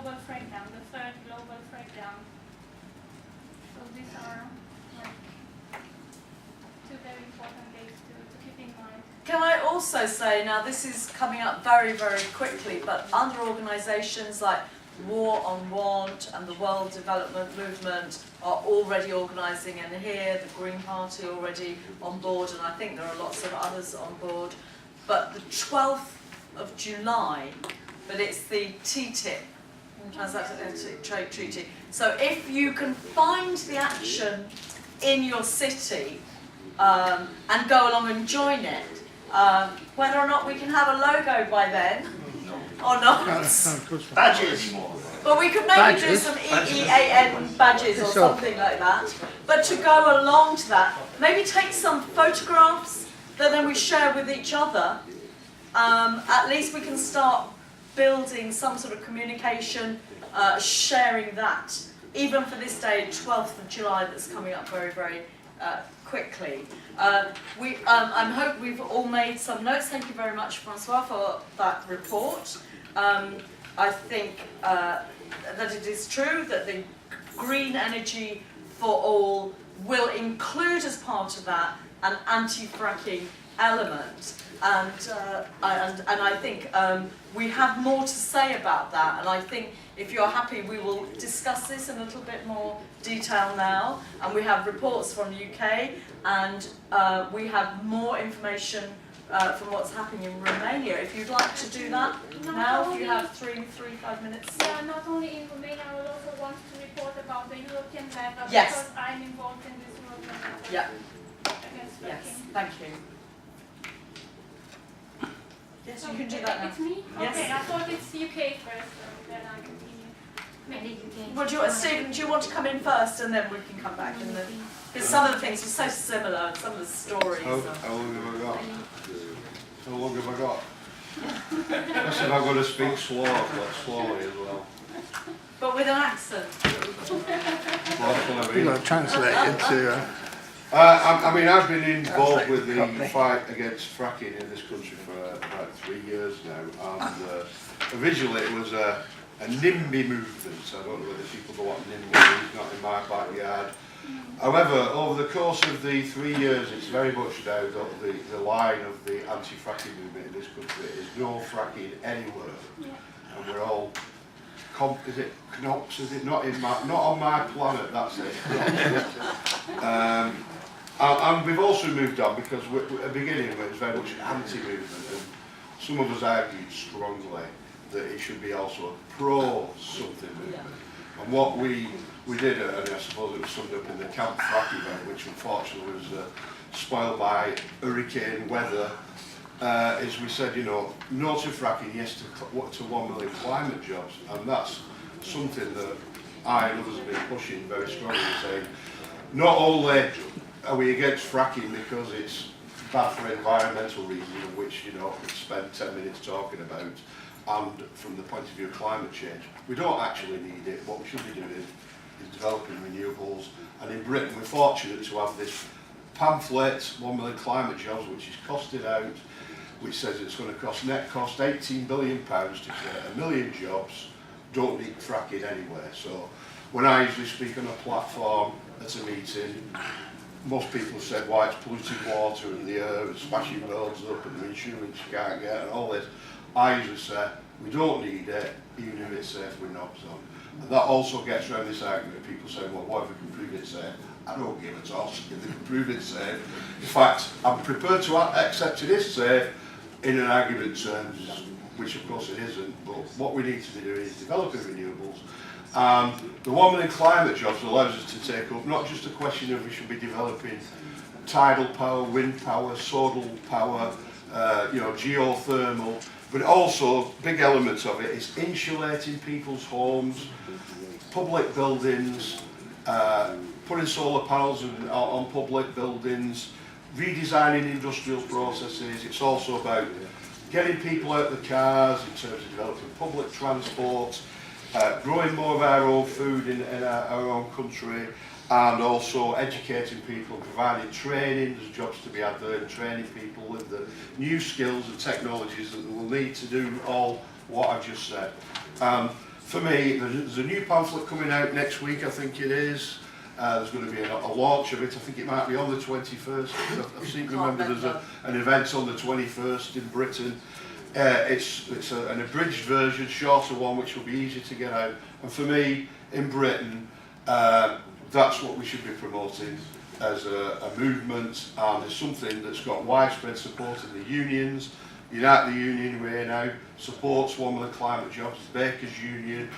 global breakdown, the third global breakdown. So these are like two very important dates to keep in mind. Can I also say, now this is coming up very, very quickly, but other organisations like War on Want and the World Development Movement are already organising, and here the Green Party already on board, and I think there are lots of others on board. But the 12th of July, but it's the TTIP, Transatlantic Trade Treaty. So if you can find the action in your city and go along and join it, whether or not we can have a logo by then or not. Badges. But we could maybe do some EEAN badges or something like that. But to go along to that, maybe take some photographs that then we share with each other. At least we can start building some sort of communication, sharing that, even for this day, 12th of July, that's coming up very, very quickly. I hope we've all made some notes. Thank you very much, Francois, for that report. I think that it is true that the green energy for all will include as part of that an anti-fracking element, and I think we have more to say about that, and I think if you're happy we will discuss this in a little bit more detail now, and we have reports from the UK, and we have more information from what's happening in Romania. If you'd like to do that now, if you have 5 minutes. Yeah, not only in Romania, I would also want to report about the European level, yes, because I'm involved in this European level. Yeah. Against Yes, fracking. thank you. Yes, you can do that now. It's me? Yes. Okay, I thought it's UK first, so then I continue. Maybe UK. Well, Stephen, do you want to come in first and then we can come back? Because some of the things are so similar, some of the stories. How long have I got? How long have I got? I said I've got to speak slowly as well. But with an accent. What You've got to translate into... I mean, I've been involved with the fight against fracking in this country for about 3 years now, and originally it was a NIMBY movement. I don't know whether people know what NIMBY is, not in my backyard. However, over the course of the 3 years, it's very much now the line of the anti-fracking movement in this country is no fracking anywhere, and we're all. Is it Knops? Is it not on my planet? That's it. And we've also moved on because at the beginning it was very much an anti-movement, and some of us argued strongly that it should be also a pro-something movement. And what we did, and I suppose it was summed up in the Camp Frack event, which unfortunately was spoiled by hurricane weather, is we said, you know, no to fracking, yes to 1 million climate jobs, and that's something that I and others have been pushing very strongly, saying not only are we against fracking because it's bad for environmental reasons, which, you know, we spend 10 minutes talking about, and from the point of view of climate change, we don't actually need it. What we should be doing is developing renewables, and in Britain we're fortunate to have this pamphlet, 1 million climate jobs, which is costed out, which says it's going to net cost £18 billion to create 1 million jobs, don't need fracking anywhere. So when I usually speak on a platform at a meeting, most people said why it's polluting water and the air and smashing roads up and the insurance you can't get and all this. I usually say we don't need it, even if it's safe, we're not. So, and that also gets around this argument of people saying, well, what if we can prove it's safe? I don't give a toss if they can prove it's safe. In fact, I'm prepared to accept it is safe in an argument terms, which of course it isn't, but what we need to do is developing renewables. The 1 million climate jobs allows us to take up not just a question of we should be developing tidal power, wind power, solar power, you know, geothermal, but also big elements of it is insulating people's homes, public buildings, putting solar panels on public buildings, redesigning industrial processes. It's also about getting people out of the cars in terms of developing public transport, growing more of our own food in our own country, and also educating people, providing training. There's jobs to be had there, and training people with the new skills and technologies that they will need to do all what I've just said. for me, there's a new pamphlet coming out next week, I think it is. There's going to be a launch of it. I think it might be on the 21st. I remember there's an event on the 21st in Britain. It's an abridged version, shorter one, which will be easy to get out. And for me, in Britain, that's what we should be promoting as a movement, and as something that's got widespread support in the unions. Unite the Union Way now supports one of the climate jobs, Baker's Union.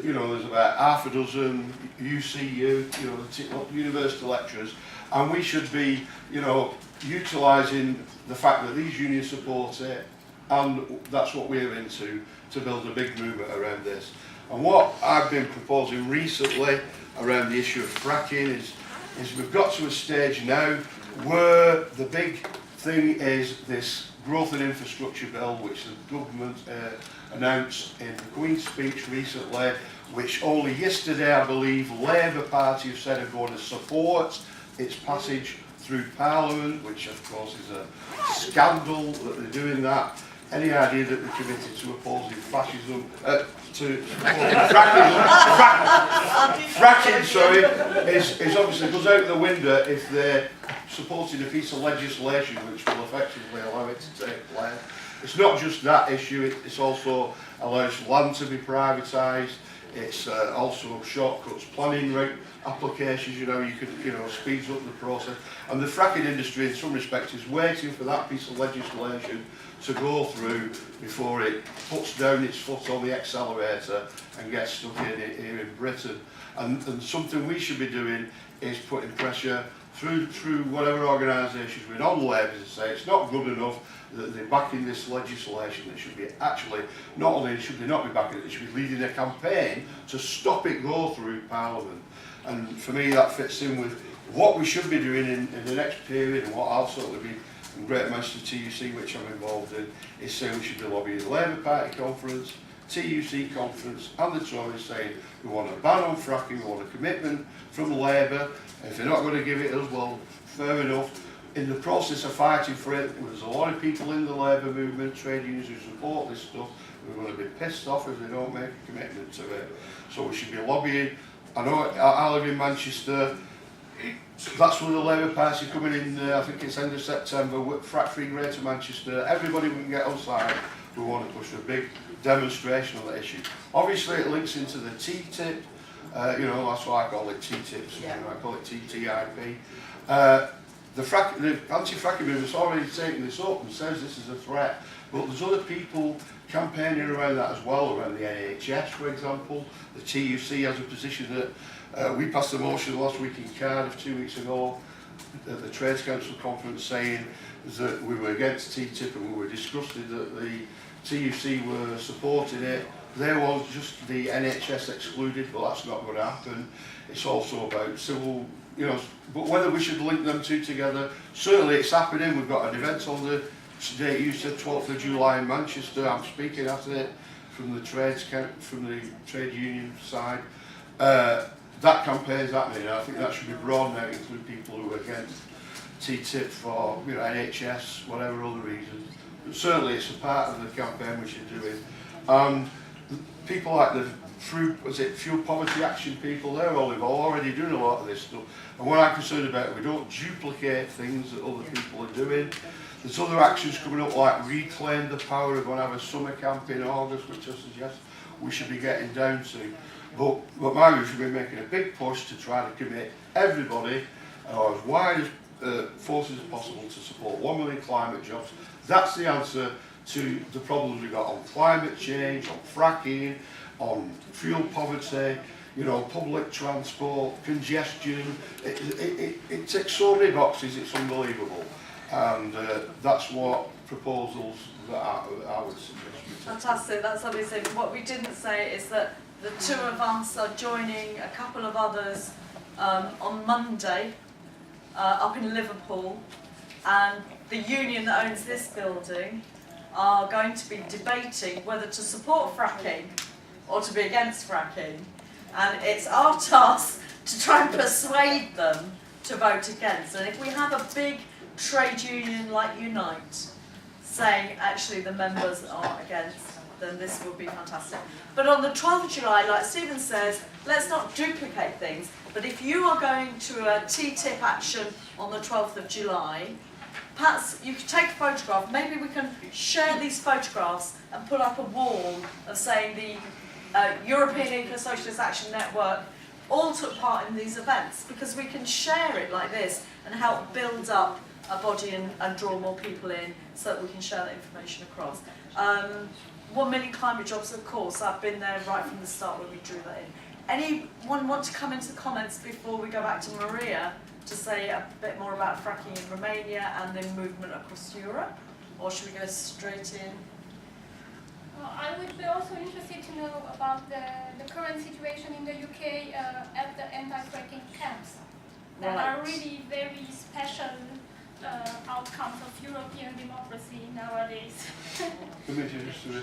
You know, there's about half a dozen UCU, you know, the university lecturers, and we should be, you know, utilising the fact that these unions support it, and that's what we're into, to build a big movement around this. And what I've been proposing recently around the issue of fracking is we've got to a stage now where the big thing is this growth and infrastructure bill, which the government announced in the Queen's speech recently, which only yesterday, I believe, Labour Party have said are going to support its passage through Parliament, which of course is a scandal that they're doing that. Any idea that they're committed to opposing fascism, fracking, sorry, is obviously goes out the window if they're supporting a piece of legislation which will effectively allow it to take place. It's not just that issue, it's also allows land to be privatised, it's also shortcuts planning route applications, you could, speeds up the process. And the fracking industry in some respects is waiting for that piece of legislation to go through before it puts down its foot on the accelerator and gets stuck in it here in Britain. And something we should be doing is putting pressure through whatever organisations we're on Labour to say it's not good enough that they're backing this legislation. That should be actually, not only should they not be backing it, they should be leading a campaign to stop it go through Parliament. And for me that fits in with what we should be doing in the next period, and what I'll certainly be in Greater Manchester TUC, which I'm involved in, is saying we should be lobbying the Labour Party conference, TUC conference and the Tories, saying we want a ban on fracking, we want a commitment from Labour. If they're not going to give it us, well, fair enough. In the process of fighting for it, there's a lot of people in the Labour movement, trade unions who support this stuff, who are going to be pissed off if they don't make a commitment to it. So we should be lobbying. I know I live in Manchester. That's where the Labour Party coming in, I think it's end of September, frack-free Greater Manchester. Everybody we can get on side, we want to push a big demonstration on that issue. Obviously it links into the TTIP, that's why I call it TTIP, I call it TTIP. The anti-fracking movement's already taken this up and says this is a threat, but there's other people campaigning around that as well, around the NHS for example. The TUC has a position that we passed a motion last week in Cardiff 2 weeks ago at the Trades Council conference saying that we were against TTIP and we were disgusted that the TUC were supporting it. There was just the NHS excluded, but that's not going to happen. It's also about civil, but whether we should link them two together, certainly it's happening. We've got an event on the date you said, 12th of July in Manchester. I'm speaking at it from the trade union side. That campaign's happening. I think that should be broadened out, include people who are against TTIP for NHS, whatever other reasons. But certainly it's a part of the campaign we should do it. People like the fuel poverty action people, they're already doing a lot of this stuff. And what I'm concerned about, we don't duplicate things that other people are doing. There's other actions coming up like Reclaim the Power. We're going to have a summer camp in August, which I suggest we should be getting down to. But my view should be making a big push to try to commit everybody, or as wide as forces as possible, to support 1 million climate jobs. That's the answer to the problems we've got on climate change, on fracking, on fuel poverty, public transport, congestion. It ticks so many boxes, it's unbelievable. And that's what proposals that I would suggest. Fantastic, that's amazing. What we didn't say is that the two of us are joining a couple of others on Monday up in Liverpool, and the union that owns this building are going to be debating whether to support fracking or to be against fracking, and it's our task to try and persuade them to vote against. And if we have a big trade union like Unite saying actually the members are against, then this would be fantastic. But on the 12th of July, like Stephen says, let's not duplicate things, but if you are going to a TTIP action on the 12th of July, perhaps you could take a photograph, maybe we can share these photographs and put up a wall of saying the European Eco-Socialist Action Network all took part in these events, because we can share it like this and help build up a body and draw more people in so that we can share that information across. 1 million climate jobs, of course, I've been there right from the start when we drew that in. Anyone want to come into the comments before we go back to Maria to say a bit more about fracking in Romania and the movement across Europe? Or should we go straight in? Well, I would be also interested to know about the current situation in the UK at the anti-fracking camps that are really very special outcomes of European democracy nowadays.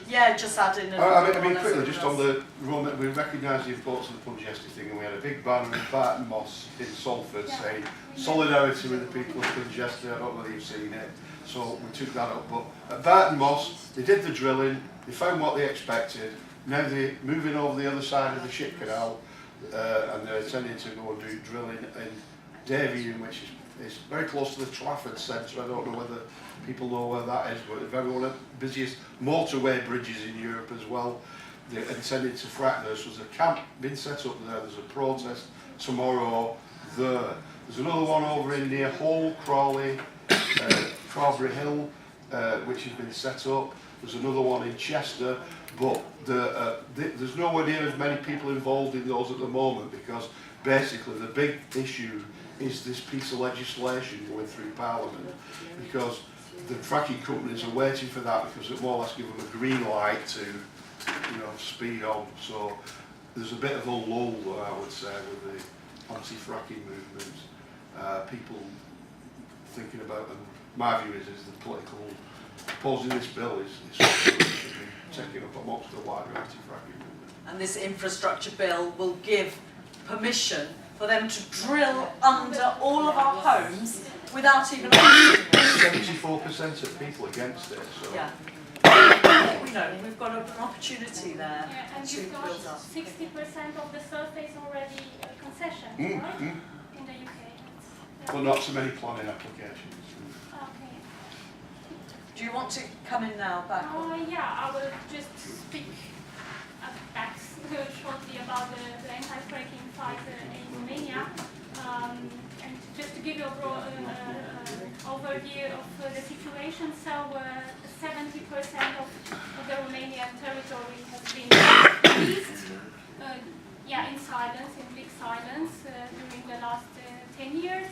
Yeah, just add in I mean quickly, just on the Roman, we recognise the importance of the Pungesti thing, and we had a big banner in Barton Moss in Salford saying solidarity with the people of Pungesti. I don't know whether you've seen it, so we took that up. But at Barton Moss, they did the drilling, they found what they expected. Now they're moving over the other side of the ship canal, and they're intending to go and do drilling in Davian, which is it's very close to the Trafford Centre. I don't know whether people know where that is, but it's one of the busiest motorway bridges in Europe as well. They're intended to frack there. So there's a camp been set up there. There's a protest tomorrow there. There's another one over in near Hull, Crawley, Carberry Hill, which has been set up. There's another one in Chester, but there's nowhere near as many people involved in those at the moment, because basically the big issue is this piece of legislation going through Parliament, because the fracking companies are waiting for that, because it more or less give them a green light to, speed on. So there's a bit of a lull, I would say, with the anti-fracking movement. People thinking about, and my view is the political opposing this bill is something that should be taken up amongst the wider anti-fracking movement. And this infrastructure bill will give permission for them to drill under all of our homes without even asking them. 74% of people against it. So. Yeah. We've got an opportunity there And to you've got build up. 60% of the surface already concessions, right? In the UK. But not so many planning applications. Okay. Do you want to come in now, back? Yeah, I will just speak back shortly about the anti-fracking fight in Romania. And just to give you a broad overview of the situation, so 70% of the Romanian territory has been leased, in silence, in big silence, during the last 10 years.